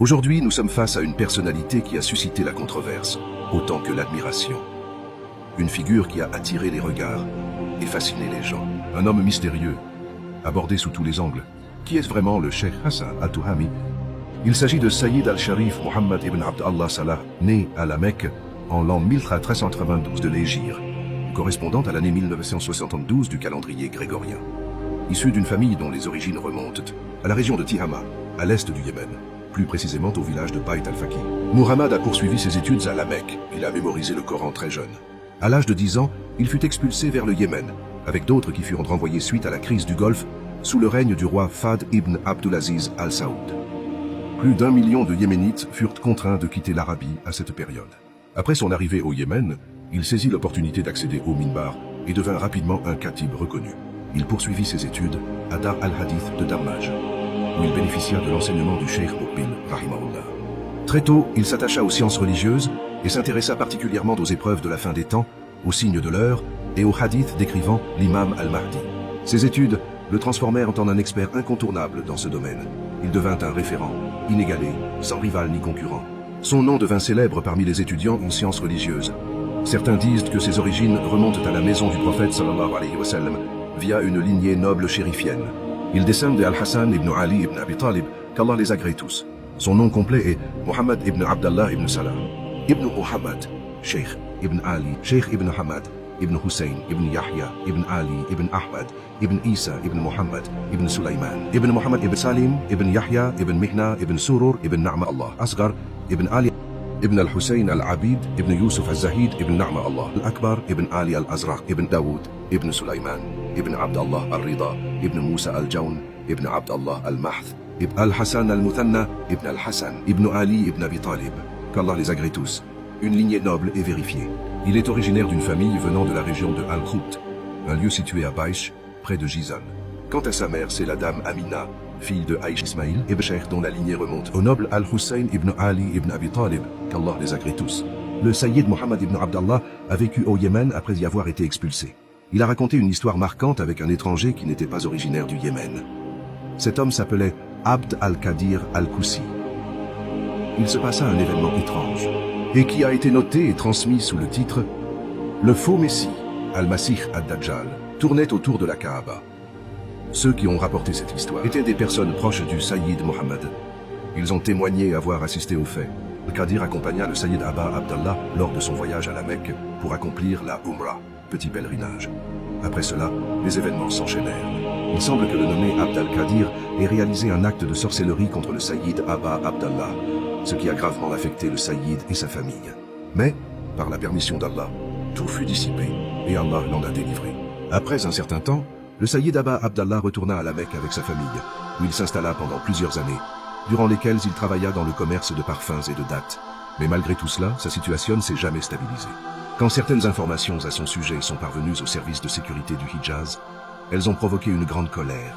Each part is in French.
Aujourd'hui, nous sommes face à une personnalité qui a suscité la controverse, autant que l'admiration. Une figure qui a attiré les regards et fasciné les gens. Un homme mystérieux, abordé sous tous les angles. Qui est vraiment le Cheikh Hassan al-Tuhami? Il s'agit de Sayyid al-Sharif Muhammad ibn Abd Allah Salah, né à la Mecque en l'an 1392 de l'Hégire, correspondant à l'année 1972 du calendrier grégorien. Issu d'une famille dont les origines remontent à la région de Tihama, à l'est du Yémen, plus précisément au village de Bayt al-Faqih. Muhammad a poursuivi ses études à la Mecque. Il a mémorisé le Coran très jeune. À l'âge de 10 ans, il fut expulsé vers le Yémen, avec d'autres qui furent renvoyés suite à la crise du Golfe, sous le règne du roi Fahd ibn Abdulaziz al-Saoud. Plus d'1 million de Yéménites furent contraints de quitter l'Arabie à cette période. Après son arrivée au Yémen, il saisit l'opportunité d'accéder au minbar et devint rapidement un khatib reconnu. Il poursuivit ses études à Dar al-Hadith de Dammaj, où il bénéficia de l'enseignement du Cheikh Muqbil rahimahullah. Très tôt, il s'attacha aux sciences religieuses et s'intéressa particulièrement aux épreuves de la fin des temps, aux signes de l'heure et aux hadiths décrivant l'imam al-Mahdi. Ses études le transformèrent en un expert incontournable dans ce domaine. Il devint un référent, inégalé, sans rival ni concurrent. Son nom devint célèbre parmi les étudiants en sciences religieuses. Certains disent que ses origines remontent à la maison du prophète sallallahu alayhi wa sallam via une lignée noble chérifienne. Il descend de Al-Hassan ibn Ali ibn Abi Talib, qu'Allah les agrée tous. Son nom complet est Muhammad ibn Abdallah ibn Salah, ibn Muhammad, Sheikh ibn Ali, Sheikh ibn Hamad, ibn Hussein, ibn Yahya, ibn Ali, ibn Ahmad, ibn Isa, ibn Muhammad, ibn Sulaiman, ibn Muhammad ibn Salim, ibn Yahya, ibn Mihna, ibn Surur, ibn Na'ma Allah Asghar, ibn Ali, ibn al-Hussein al-Abid, ibn Yusuf al-Zahid, ibn Na'ma Allah al-Akbar, ibn Ali al-Azraq, ibn Dawood, ibn Sulaiman, ibn Abdallah al-Rida, ibn Musa al-Jawn, ibn Abdallah al-Mahth, ibn al-Hassan al-Muthanna, ibn al-Hassan, ibn Ali, ibn Abi Talib. Qu'Allah les agrée tous. Une lignée noble et vérifiée. Il est originaire d'une famille venant de la région de Al-Khout, un lieu situé à Baïch, près de Gizon. Quant à sa mère, c'est la dame Amina, fille de Aïch Ismaïl et Bécher, dont la lignée remonte au noble Al-Hussein ibn Ali ibn Abi Talib, qu'Allah les agrée tous. Le Sayyid Muhammad ibn Abdallah a vécu au Yémen après y avoir été expulsé. Il a raconté une histoire marquante avec un étranger qui n'était pas originaire du Yémen. Cet homme s'appelait Abd al-Qadir al-Koussi. Il se passa un événement étrange, et qui a été noté et transmis sous le titre « Le faux Messie, Al-Masih ad-Dajjal, tournait autour de la Kaaba ». Ceux qui ont rapporté cette histoire étaient des personnes proches du Sayyid Mohammed. Ils ont témoigné avoir assisté aux faits. Al-Qadir accompagna le Sayyid Aba Abdallah lors de son voyage à la Mecque pour accomplir la Umrah, petit pèlerinage. Après cela, les événements s'enchaînèrent. Il semble que le nommé Abd al-Qadir ait réalisé un acte de sorcellerie contre le Sayyid Aba Abdallah, ce qui a gravement affecté le Sayyid et sa famille. Mais, par la permission d'Allah, tout fut dissipé et Allah l'en a délivré. Après un certain temps, le Sayyid Aba Abdallah retourna à la Mecque avec sa famille, où il s'installa pendant plusieurs années, durant lesquelles il travailla dans le commerce de parfums et de dattes. Mais malgré tout cela, sa situation ne s'est jamais stabilisée. Quand certaines informations à son sujet sont parvenues au service de sécurité du Hijaz, elles ont provoqué une grande colère,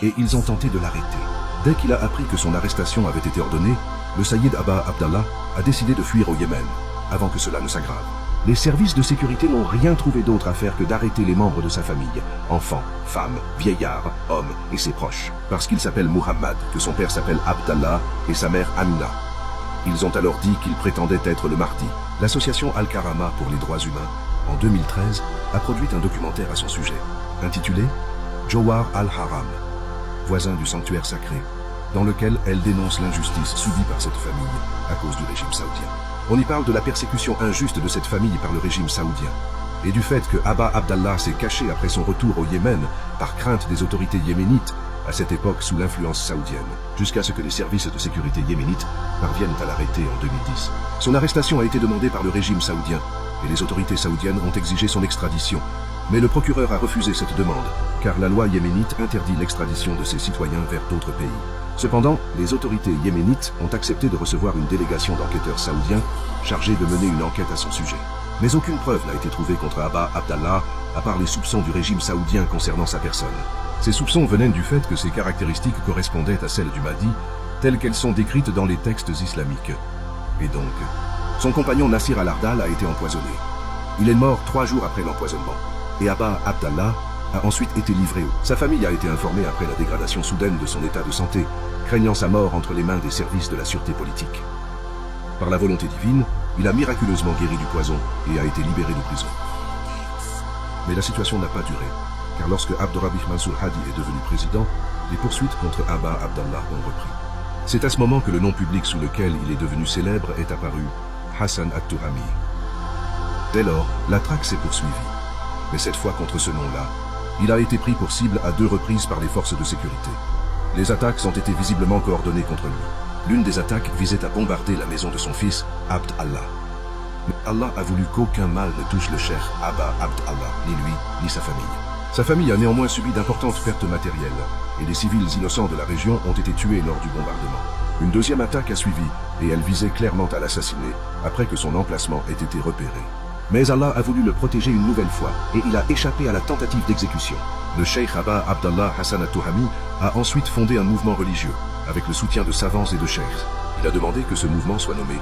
et ils ont tenté de l'arrêter. Dès qu'il a appris que son arrestation avait été ordonnée, le Sayyid Aba Abdallah a décidé de fuir au Yémen, avant que cela ne s'aggrave. Les services de sécurité n'ont rien trouvé d'autre à faire que d'arrêter les membres de sa famille, enfants, femmes, vieillards, hommes et ses proches, parce qu'il s'appelle Muhammad, que son père s'appelle Abdallah et sa mère Amina. Ils ont alors dit qu'il prétendait être le Mahdi. L'association Al-Karama pour les droits humains, en 2013, a produit un documentaire à son sujet, intitulé « Jawar al-Haram », voisin du sanctuaire sacré, dans lequel elle dénonce l'injustice subie par cette famille à cause du régime saoudien. On y parle de la persécution injuste de cette famille par le régime saoudien, et du fait que Aba Abdallah s'est caché après son retour au Yémen par crainte des autorités yéménites, à cette époque sous l'influence saoudienne, jusqu'à ce que les services de sécurité yéménites parviennent à l'arrêter en 2010. Son arrestation a été demandée par le régime saoudien, et les autorités saoudiennes ont exigé son extradition. Mais le procureur a refusé cette demande, car la loi yéménite interdit l'extradition de ses citoyens vers d'autres pays. Cependant, les autorités yéménites ont accepté de recevoir une délégation d'enquêteurs saoudiens chargés de mener une enquête à son sujet. Mais aucune preuve n'a été trouvée contre Aba Abdallah, à part les soupçons du régime saoudien concernant sa personne. Ces soupçons venaient du fait que ses caractéristiques correspondaient à celles du Mahdi, telles qu'elles sont décrites dans les textes islamiques. Et donc, son compagnon Nasir al-Ardal a été empoisonné. Il est mort 3 jours après l'empoisonnement. Et Aba Abdallah a ensuite été livré. Sa famille a été informée après la dégradation soudaine de son état de santé, craignant sa mort entre les mains des services de la sûreté politique. Par la volonté divine, il a miraculeusement guéri du poison et a été libéré de prison. Mais la situation n'a pas duré, car lorsque Abdurrabih Mansour Hadi est devenu président, les poursuites contre Aba Abdallah ont repris. C'est à ce moment que le nom public sous lequel il est devenu célèbre est apparu, Hassan at-Tuhami. Dès lors, la traque s'est poursuivie. Mais cette fois contre ce nom-là, il a été pris pour cible à 2 reprises par les forces de sécurité. Les attaques ont été visiblement coordonnées contre lui. L'une des attaques visait à bombarder la maison de son fils, Abd Allah. Mais Allah a voulu qu'aucun mal ne touche le cheikh Aba Abd Allah, ni lui, ni sa famille. Sa famille a néanmoins subi d'importantes pertes matérielles, et les civils innocents de la région ont été tués lors du bombardement. Une deuxième attaque a suivi, et elle visait clairement à l'assassiner, après que son emplacement ait été repéré. Mais Allah a voulu le protéger une nouvelle fois, et il a échappé à la tentative d'exécution. Le cheikh Aba Abdallah Hassan at-Tuhami a ensuite fondé un mouvement religieux, avec le soutien de savants et de cheikhs. Il a demandé que ce mouvement soit nommé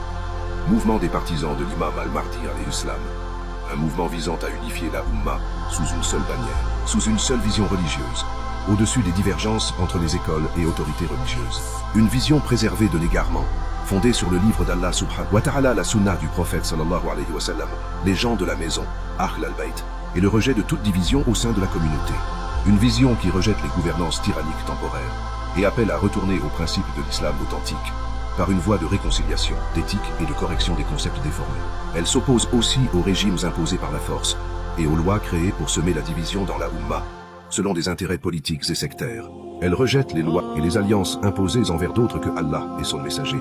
Mouvement des partisans de l'imam al-Mahdi alayhi salam, un mouvement visant à unifier la Ummah sous une seule bannière, sous une seule vision religieuse, au-dessus des divergences entre les écoles et autorités religieuses. Une vision préservée de l'égarement, fondée sur le livre d'Allah subhanahu wa ta'ala, la sunna du prophète sallallahu alayhi wa sallam, les gens de la maison, Ahl al-Bayt, et le rejet de toute division au sein de la communauté. Une vision qui rejette les gouvernances tyranniques temporaires et appelle à retourner aux principes de l'islam authentique, par une voie de réconciliation, d'éthique et de correction des concepts déformés. Elle s'oppose aussi aux régimes imposés par la force et aux lois créées pour semer la division dans la Ummah, selon des intérêts politiques et sectaires. Elle rejette les lois et les alliances imposées envers d'autres que Allah et son messager,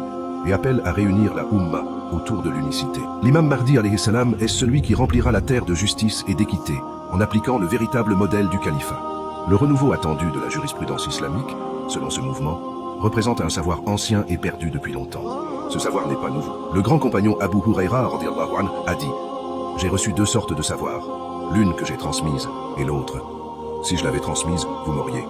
et appelle à réunir la Ummah autour de l'unicité. L'imam Mahdi alayhi salam est celui qui remplira la terre de justice et d'équité, en appliquant le véritable modèle du califat. Le renouveau attendu de la jurisprudence islamique, selon ce mouvement, représente un savoir ancien et perdu depuis longtemps. Ce savoir n'est pas nouveau. Le grand compagnon Abu Huraira radiyallahu anhu a dit « J'ai reçu 2 sortes de savoir, l'une que j'ai transmise et l'autre. Si je l'avais transmise, vous m'auriez. »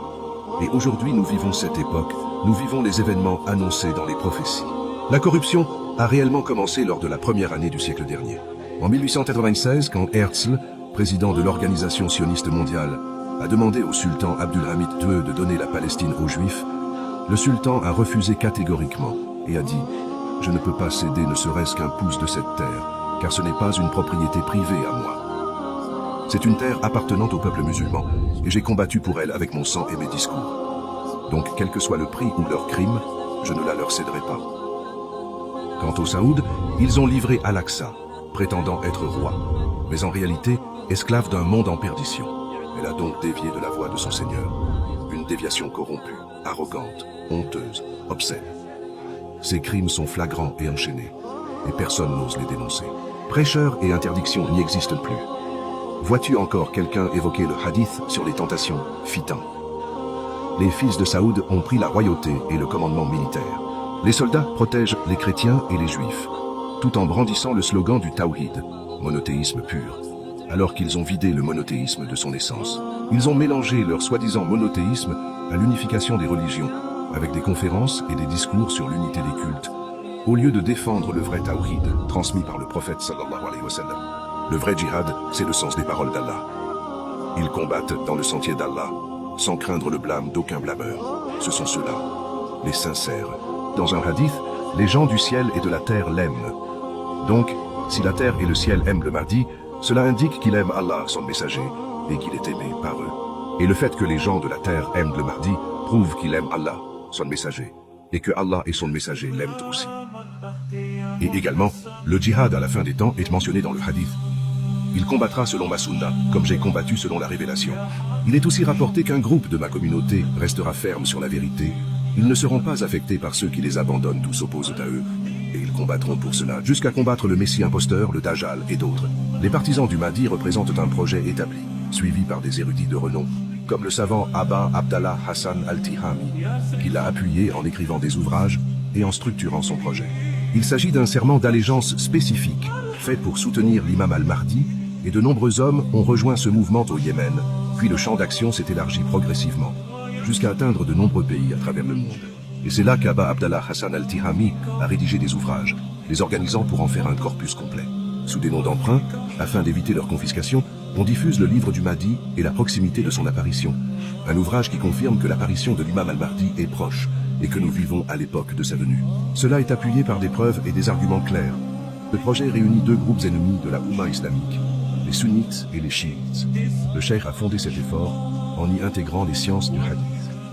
Et aujourd'hui nous vivons cette époque, nous vivons les événements annoncés dans les prophéties. La corruption a réellement commencé lors de la première année du siècle dernier. En 1896, quand Herzl, président de l'Organisation sioniste mondiale, a demandé au sultan Abdulhamid II de donner la Palestine aux Juifs, le sultan a refusé catégoriquement et a dit « Je ne peux pas céder ne serait-ce qu'un pouce de cette terre, car ce n'est pas une propriété privée à moi. C'est une terre appartenant au peuple musulman, et j'ai combattu pour elle avec mon sang et mes discours. Donc, quel que soit le prix ou leur crime, je ne la leur céderai pas. » Quant aux Saouds, ils ont livré Al-Aqsa, prétendant être roi, mais en réalité, esclave d'un monde en perdition. Elle a donc dévié de la voie de son Seigneur. Une déviation corrompue, arrogante, honteuse, obscène. Ces crimes sont flagrants et enchaînés, et personne n'ose les dénoncer. Prêcheurs et interdictions n'y existent plus. Vois-tu encore quelqu'un évoquer le hadith sur les tentations, fitant? Les fils de Saoud ont pris la royauté et le commandement militaire. Les soldats protègent les chrétiens et les juifs, tout en brandissant le slogan du Tawhid, monothéisme pur, alors qu'ils ont vidé le monothéisme de son essence. Ils ont mélangé leur soi-disant monothéisme à l'unification des religions, avec des conférences et des discours sur l'unité des cultes, au lieu de défendre le vrai Tawhid, transmis par le prophète sallallahu alayhi wa sallam. Le vrai djihad, c'est le sens des paroles d'Allah. Ils combattent dans le sentier d'Allah, sans craindre le blâme d'aucun blâmeur. Ce sont ceux-là, les sincères. Dans un hadith, les gens du ciel et de la terre l'aiment. Donc, si la terre et le ciel aiment le Mahdi, cela indique qu'il aime Allah, son messager, et qu'il est aimé par eux. Et le fait que les gens de la terre aiment le Mahdi prouve qu'il aime Allah, son messager, et que Allah et son messager l'aiment aussi. Et également, le djihad à la fin des temps est mentionné dans le hadith. Il combattra selon ma sunna, comme j'ai combattu selon la révélation. Il est aussi rapporté qu'un groupe de ma communauté restera ferme sur la vérité. Ils ne seront pas affectés par ceux qui les abandonnent ou s'opposent à eux. Et ils combattront pour cela, jusqu'à combattre le Messie imposteur, le Dajjal et d'autres. Les partisans du Mahdi représentent un projet établi, suivi par des érudits de renom, comme le savant Aba Abdallah Hassan al-Tihami, qui l'a appuyé en écrivant des ouvrages et en structurant son projet. Il s'agit d'un serment d'allégeance spécifique, fait pour soutenir l'imam al-Mahdi, et de nombreux hommes ont rejoint ce mouvement au Yémen, puis le champ d'action s'est élargi progressivement, jusqu'à atteindre de nombreux pays à travers le monde. Et c'est là qu'Aba Abdallah Hassan al-Tihami a rédigé des ouvrages, les organisant pour en faire un corpus complet. Sous des noms d'emprunt, afin d'éviter leur confiscation, On diffuse le livre du Mahdi et la proximité de son apparition. Un ouvrage qui confirme que l'apparition de l'imam al-Mahdi est proche et que nous vivons à l'époque de sa venue. Cela est appuyé par des preuves et des arguments clairs. Le projet réunit deux groupes ennemis de la Oumma islamique, les sunnites et les chiites. Le cheikh a fondé cet effort en y intégrant les sciences du hadith.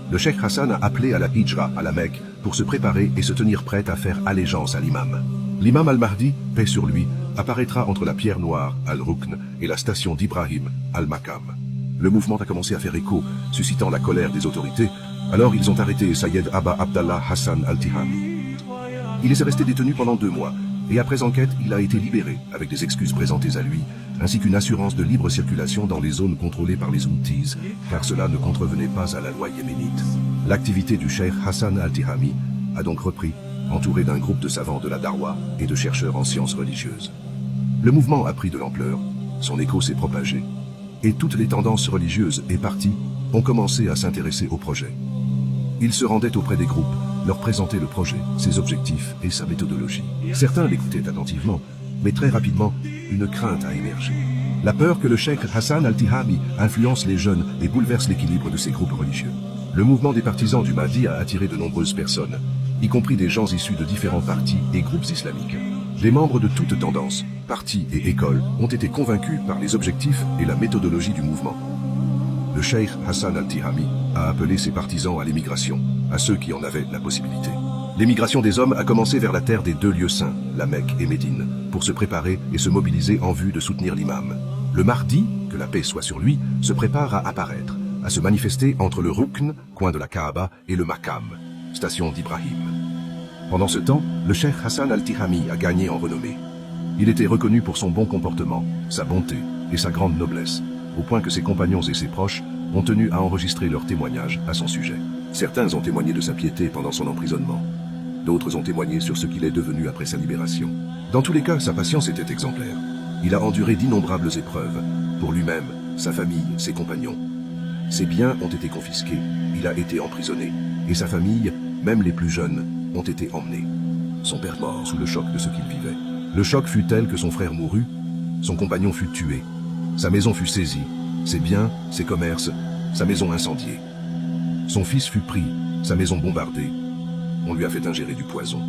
Le cheikh Hassan a appelé à la hijra à la Mecque pour se préparer et se tenir prêt à faire allégeance à l'imam. L'imam al-Mahdi, paix sur lui, apparaîtra entre la pierre noire, al-Rukn, et la station d'Ibrahim, al-Makam. Le mouvement a commencé à faire écho, suscitant la colère des autorités. Alors ils ont arrêté Sayed Abba Abdallah Hassan al-Tihami. Il est resté détenu pendant 2 mois, et après enquête, il a été libéré, avec des excuses présentées à lui, ainsi qu'une assurance de libre circulation dans les zones contrôlées par les Houthis, car cela ne contrevenait pas à la loi yéménite. L'activité du cheikh Hassan al-Tihami a donc repris, entouré d'un groupe de savants de la Darwa et de chercheurs en sciences religieuses. Le mouvement a pris de l'ampleur, son écho s'est propagé, et toutes les tendances religieuses et partis ont commencé à s'intéresser au projet. Ils se rendaient auprès des groupes, leur présentaient le projet, ses objectifs et sa méthodologie. Certains l'écoutaient attentivement, mais très rapidement, une crainte a émergé. La peur que le cheikh Hassan al-Tihami influence les jeunes et bouleverse l'équilibre de ces groupes religieux. Le mouvement des partisans du Mahdi a attiré de nombreuses personnes, y compris des gens issus de différents partis et groupes islamiques. Les membres de toutes tendances, partis et écoles ont été convaincus par les objectifs et la méthodologie du mouvement. Le cheikh Hassan al-Tihami a appelé ses partisans à l'émigration, à ceux qui en avaient la possibilité. L'émigration des hommes a commencé vers la terre des 2 lieux saints, la Mecque et Médine, pour se préparer et se mobiliser en vue de soutenir l'imam. Le Mahdi, que la paix soit sur lui, se prépare à apparaître, à se manifester entre le Rukn, coin de la Kaaba, et le Makam, station d'Ibrahim. Pendant ce temps, le cheikh Hassan al-Tihami a gagné en renommée. Il était reconnu pour son bon comportement, sa bonté et sa grande noblesse, au point que ses compagnons et ses proches ont tenu à enregistrer leurs témoignages à son sujet. Certains ont témoigné de sa piété pendant son emprisonnement. D'autres ont témoigné sur ce qu'il est devenu après sa libération. Dans tous les cas, sa patience était exemplaire. Il a enduré d'innombrables épreuves, pour lui-même, sa famille, ses compagnons. Ses biens ont été confisqués, il a été emprisonné, et sa famille, même les plus jeunes, ont été emmenés. Son père mort sous le choc de ce qu'il vivait. Le choc fut tel que son frère mourut, son compagnon fut tué, sa maison fut saisie, ses biens, ses commerces, sa maison incendiée. Son fils fut pris, sa maison bombardée. On lui a fait ingérer du poison.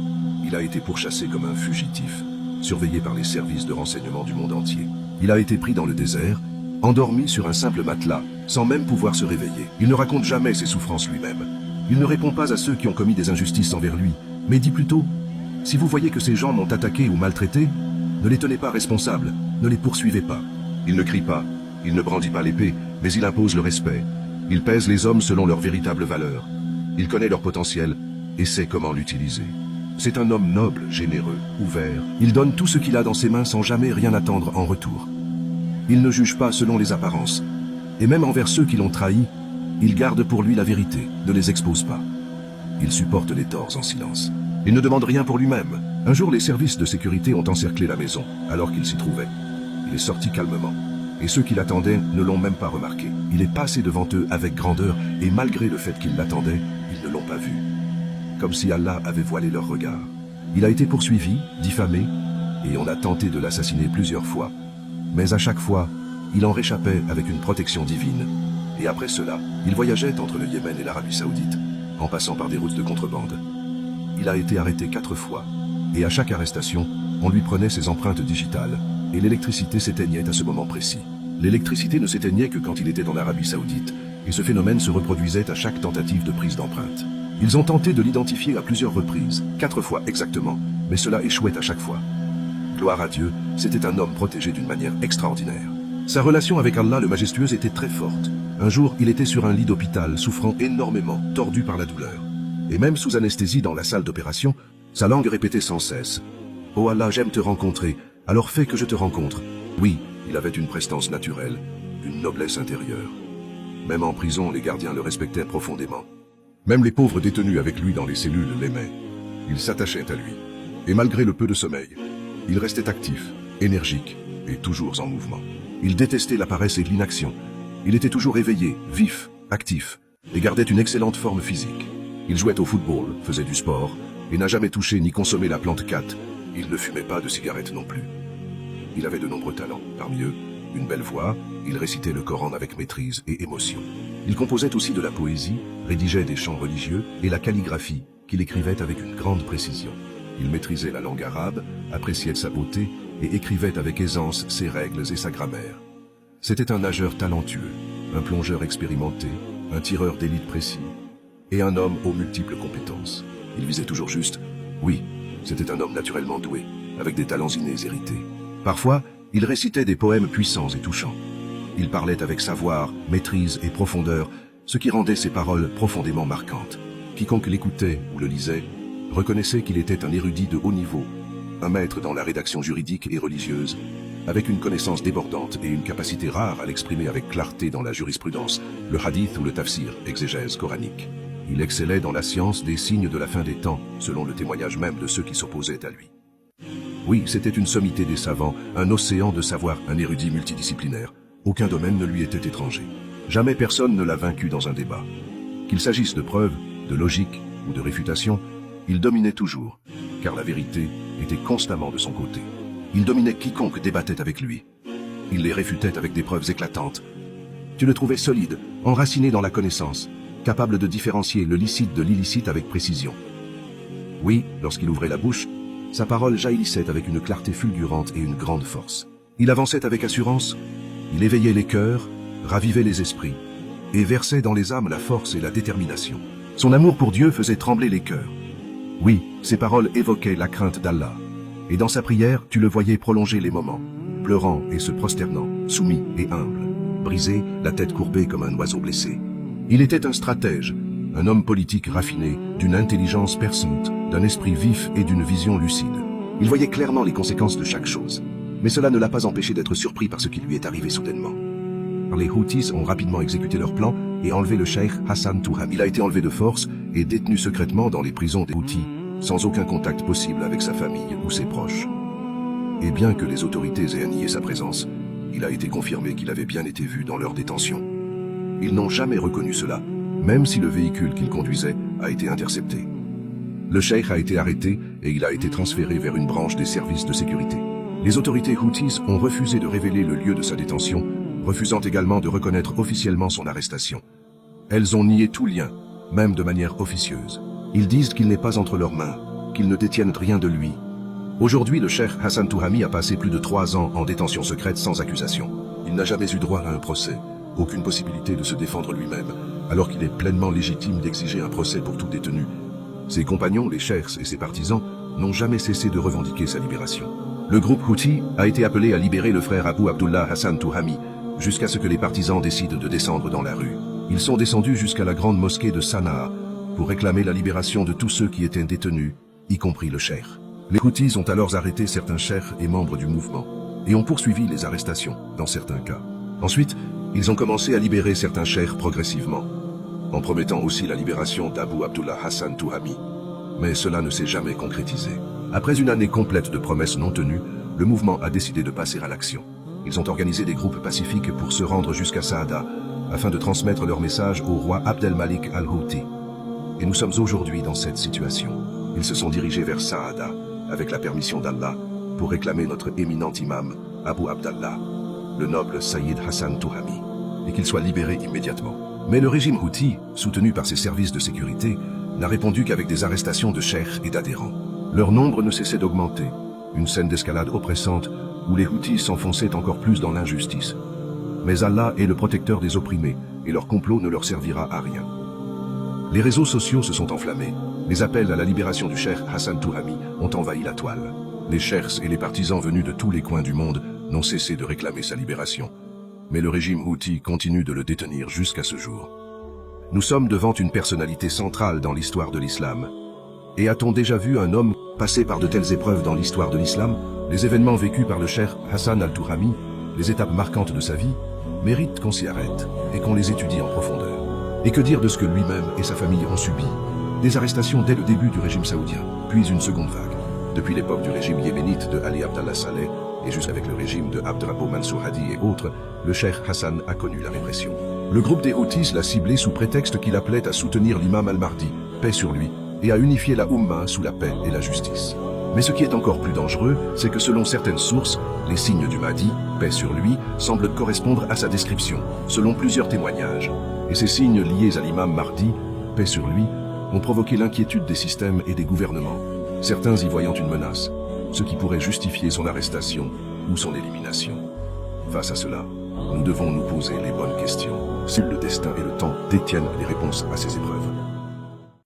Il a été pourchassé comme un fugitif, surveillé par les services de renseignement du monde entier. Il a été pris dans le désert, endormi sur un simple matelas, sans même pouvoir se réveiller. Il ne raconte jamais ses souffrances lui-même. Il ne répond pas à ceux qui ont commis des injustices envers lui, mais dit plutôt « Si vous voyez que ces gens m'ont attaqué ou maltraité, ne les tenez pas responsables, ne les poursuivez pas. » Il ne crie pas, il ne brandit pas l'épée, mais il impose le respect. Il pèse les hommes selon leurs véritables valeurs. Il connaît leur potentiel et sait comment l'utiliser. C'est un homme noble, généreux, ouvert. Il donne tout ce qu'il a dans ses mains sans jamais rien attendre en retour. Il ne juge pas selon les apparences. Et même envers ceux qui l'ont trahi, il garde pour lui la vérité, ne les expose pas. Il supporte les torts en silence. Il ne demande rien pour lui-même. Un jour, les services de sécurité ont encerclé la maison, alors qu'il s'y trouvait. Il est sorti calmement. Et ceux qui l'attendaient ne l'ont même pas remarqué. Il est passé devant eux avec grandeur, et malgré le fait qu'ils l'attendaient, ils ne l'ont pas vu. Comme si Allah avait voilé leur regard. Il a été poursuivi, diffamé, et on a tenté de l'assassiner plusieurs fois. Mais à chaque fois, il en réchappait avec une protection divine. Et après cela, il voyageait entre le Yémen et l'Arabie Saoudite, en passant par des routes de contrebande. Il a été arrêté 4 fois, et à chaque arrestation, on lui prenait ses empreintes digitales, et l'électricité s'éteignait à ce moment précis. L'électricité ne s'éteignait que quand il était en Arabie Saoudite, et ce phénomène se reproduisait à chaque tentative de prise d'empreinte. Ils ont tenté de l'identifier à plusieurs reprises, 4 fois exactement, mais cela échouait à chaque fois. Gloire à Dieu, c'était un homme protégé d'une manière extraordinaire. Sa relation avec Allah le majestueux était très forte. Un jour, il était sur un lit d'hôpital, souffrant énormément, tordu par la douleur. Et même sous anesthésie dans la salle d'opération, sa langue répétait sans cesse « Oh Allah, j'aime te rencontrer, alors fais que je te rencontre. » Oui, il avait une prestance naturelle, une noblesse intérieure. Même en prison, les gardiens le respectaient profondément. Même les pauvres détenus avec lui dans les cellules l'aimaient. Ils s'attachaient à lui. Et malgré le peu de sommeil, il restait actif, énergique et toujours en mouvement. Il détestait la paresse et l'inaction. Il était toujours éveillé, vif, actif, et gardait une excellente forme physique. Il jouait au football, faisait du sport, et n'a jamais touché ni consommé la plante cat. Il ne fumait pas de cigarettes non plus. Il avait de nombreux talents, parmi eux, une belle voix, Il récitait le Coran avec maîtrise et émotion. Il composait aussi de la poésie, rédigeait des chants religieux et la calligraphie, qu'il écrivait avec une grande précision. Il maîtrisait la langue arabe, appréciait sa beauté et écrivait avec aisance ses règles et sa grammaire. C'était un nageur talentueux, un plongeur expérimenté, un tireur d'élite précis et un homme aux multiples compétences. Il visait toujours juste. Oui, c'était un homme naturellement doué, avec des talents innés hérités. Parfois, il récitait des poèmes puissants et touchants. Il parlait avec savoir, maîtrise et profondeur, ce qui rendait ses paroles profondément marquantes. Quiconque l'écoutait ou le lisait reconnaissait qu'il était un érudit de haut niveau, un maître dans la rédaction juridique et religieuse, avec une connaissance débordante et une capacité rare à l'exprimer avec clarté dans la jurisprudence, le hadith ou le tafsir, exégèse coranique. Il excellait dans la science des signes de la fin des temps, selon le témoignage même de ceux qui s'opposaient à lui. Oui, c'était une sommité des savants, un océan de savoir, un érudit multidisciplinaire. Aucun domaine ne lui était étranger. Jamais personne ne l'a vaincu dans un débat. Qu'il s'agisse de preuves, de logique ou de réfutation, il dominait toujours, car la vérité était constamment de son côté. Il dominait quiconque débattait avec lui. Il les réfutait avec des preuves éclatantes. Tu le trouvais solide, enraciné dans la connaissance, capable de différencier le licite de l'illicite avec précision. Oui, lorsqu'il ouvrait la bouche, sa parole jaillissait avec une clarté fulgurante et une grande force. Il avançait avec assurance, il éveillait les cœurs, ravivait les esprits, et versait dans les âmes la force et la détermination. Son amour pour Dieu faisait trembler les cœurs. Oui, ses paroles évoquaient la crainte d'Allah. Et dans sa prière, tu le voyais prolonger les moments, pleurant et se prosternant, soumis et humble, brisé, la tête courbée comme un oiseau blessé. Il était un stratège, un homme politique raffiné, d'une intelligence perçante, d'un esprit vif et d'une vision lucide. Il voyait clairement les conséquences de chaque chose. Mais cela ne l'a pas empêché d'être surpris par ce qui lui est arrivé soudainement. Les Houthis ont rapidement exécuté leur plan et enlevé le cheikh Hassan Touhami. Il a été enlevé de force et détenu secrètement dans les prisons des Houthis, sans aucun contact possible avec sa famille ou ses proches. Et bien que les autorités aient nié sa présence, il a été confirmé qu'il avait bien été vu dans leur détention. Ils n'ont jamais reconnu cela, même si le véhicule qu'il conduisait a été intercepté. Le cheikh a été arrêté et il a été transféré vers une branche des services de sécurité. Les autorités Houthis ont refusé de révéler le lieu de sa détention, refusant également de reconnaître officiellement son arrestation. Elles ont nié tout lien, même de manière officieuse. Ils disent qu'il n'est pas entre leurs mains, qu'ils ne détiennent rien de lui. Aujourd'hui, le cheikh Hassan Touhami a passé plus de 3 ans en détention secrète sans accusation. Il n'a jamais eu droit à un procès, aucune possibilité de se défendre lui-même, alors qu'il est pleinement légitime d'exiger un procès pour tout détenu. Ses compagnons, les cheikhs et ses partisans, n'ont jamais cessé de revendiquer sa libération. Le groupe Houthi a été appelé à libérer le frère Abu Abdullah Hassan Touhami, jusqu'à ce que les partisans décident de descendre dans la rue. Ils sont descendus jusqu'à la grande mosquée de Sanaa pour réclamer la libération de tous ceux qui étaient détenus, y compris le cheikh. Les Houthis ont alors arrêté certains cheikhs et membres du mouvement, et ont poursuivi les arrestations, dans certains cas. Ensuite, ils ont commencé à libérer certains cheikhs progressivement, en promettant aussi la libération d'Abu Abdullah Hassan Touhami. Mais cela ne s'est jamais concrétisé. Après une année complète de promesses non tenues, le mouvement a décidé de passer à l'action. Ils ont organisé des groupes pacifiques pour se rendre jusqu'à Saada, afin de transmettre leur message au roi Abdelmalik al-Houthi. Et nous sommes aujourd'hui dans cette situation. Ils se sont dirigés vers Saada, avec la permission d'Allah, pour réclamer notre éminent imam, Abu Abdallah, le noble Sayyid Hassan Touhami, et qu'il soit libéré immédiatement. Mais le régime Houthi, soutenu par ses services de sécurité, n'a répondu qu'avec des arrestations de cheikhs et d'adhérents. Leur nombre ne cessait d'augmenter, une scène d'escalade oppressante où les Houthis s'enfonçaient encore plus dans l'injustice. Mais Allah est le protecteur des opprimés et leur complot ne leur servira à rien. Les réseaux sociaux se sont enflammés. Les appels à la libération du cheikh Hassan Touhami ont envahi la toile. Les cheikhs et les partisans venus de tous les coins du monde n'ont cessé de réclamer sa libération. Mais le régime Houthi continue de le détenir jusqu'à ce jour. Nous sommes devant une personnalité centrale dans l'histoire de l'islam. Et a-t-on déjà vu un homme passer par de telles épreuves dans l'histoire de l'islam? Les événements vécus par le cheikh Hassan al-Touhami, les étapes marquantes de sa vie, méritent qu'on s'y arrête et qu'on les étudie en profondeur. Et que dire de ce que lui-même et sa famille ont subi? Des arrestations dès le début du régime saoudien, puis une seconde vague. Depuis l'époque du régime yéménite de Ali Abdallah Saleh et jusqu'avec le régime de Abdrabbo Mansour Hadi et autres, le cheikh Hassan a connu la répression. Le groupe des Houthis l'a ciblé sous prétexte qu'il appelait à soutenir l'imam al-Mahdi, paix sur lui, et à unifier la Oumma sous la paix et la justice. Mais ce qui est encore plus dangereux, c'est que selon certaines sources, les signes du Mahdi, paix sur lui, semblent correspondre à sa description, selon plusieurs témoignages. Et ces signes liés à l'imam Mahdi, paix sur lui, ont provoqué l'inquiétude des systèmes et des gouvernements, certains y voyant une menace, ce qui pourrait justifier son arrestation ou son élimination. Face à cela, nous devons nous poser les bonnes questions. Seul le destin et le temps détiennent les réponses à ces épreuves.